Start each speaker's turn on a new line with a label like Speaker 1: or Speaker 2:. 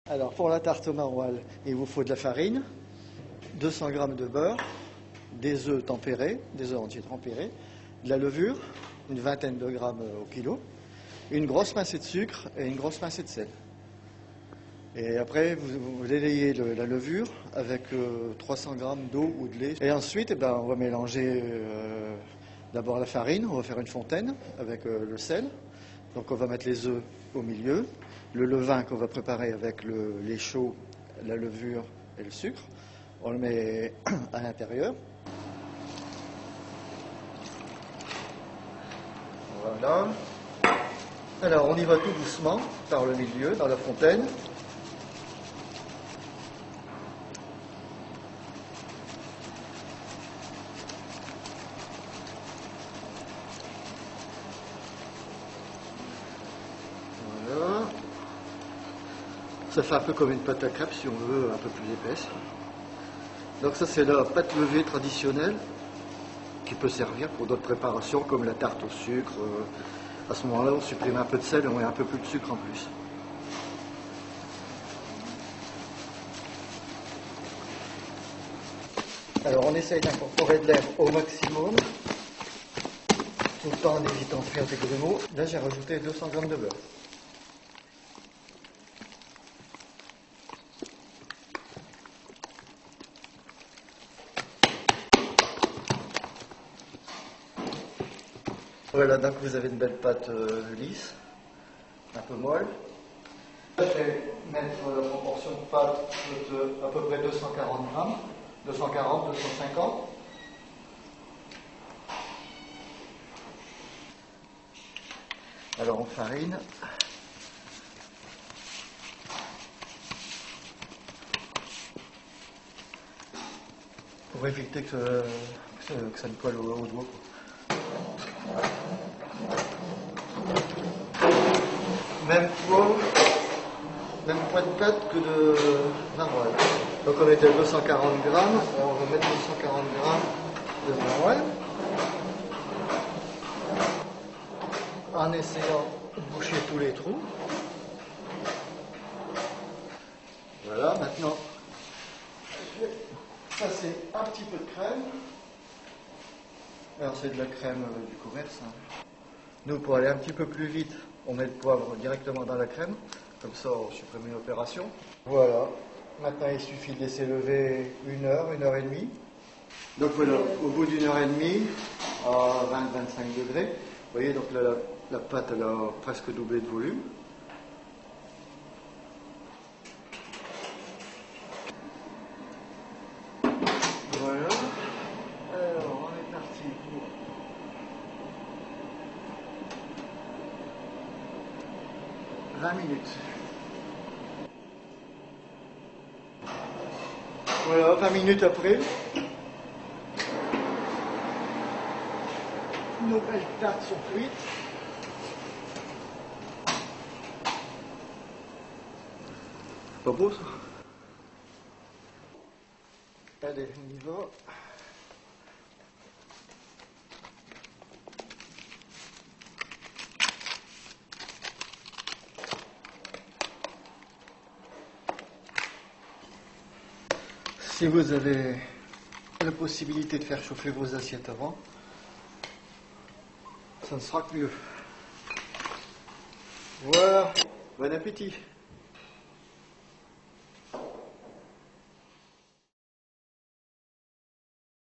Speaker 1: Alors pour la tarte au maroilles, il vous faut de la farine, 200 g de beurre, des œufs tempérés, des œufs entiers tempérés, de la levure, une vingtaine de grammes au kilo, une grosse pincée de sucre et une grosse pincée de sel. Et après, vous délayez la levure avec 300 g d'eau ou de lait. Et ensuite, on va mélanger d'abord la farine, on va faire une fontaine avec le sel. Donc on va mettre les œufs au milieu, le levain qu'on va préparer avec le lait chaud, la levure et le sucre. On le met à l'intérieur. Voilà. Alors on y va tout doucement par le milieu, dans la fontaine. Voilà. Ça fait un peu comme une pâte à crêpes si on veut, un peu plus épaisse. Donc ça c'est la pâte levée traditionnelle qui peut servir pour d'autres préparations comme la tarte au sucre. À ce moment-là, on supprime un peu de sel et on met un peu plus de sucre en plus. Alors on essaye d'incorporer de l'air au maximum, tout le temps en évitant de faire des grumeaux. Là j'ai rajouté 200 g de beurre. Voilà, donc vous avez une belle pâte lisse, un peu molle. Je vais mettre la proportion de pâte de à peu près 240 grammes, 240, 250. Alors on farine. Pour éviter que ça ne colle au doigt. Même poids de pâte que de maroilles. Donc on était à 240 grammes, on va mettre 240 grammes de maroilles. En essayant de boucher tous les trous. Voilà, maintenant je vais passer un petit peu de crème. Alors c'est de la crème du commerce. Nous, pour aller un petit peu plus vite, on met le poivre directement dans la crème. Comme ça, on supprime une opération. Voilà. Maintenant, il suffit de laisser lever 1 heure, 1 heure et demie. Donc voilà, au bout d'1 heure et demie, à 20-25 degrés, vous voyez, donc là, la pâte, elle a presque doublé de volume. Voilà. Alors, on est parti pour 20 minutes. Voilà, 20 minutes après. Nos belles tartes sont cuites. Pas beau ça? Allez, on y va. Si vous avez la possibilité de faire chauffer vos assiettes avant, ça ne sera que mieux. Voilà, bon appétit!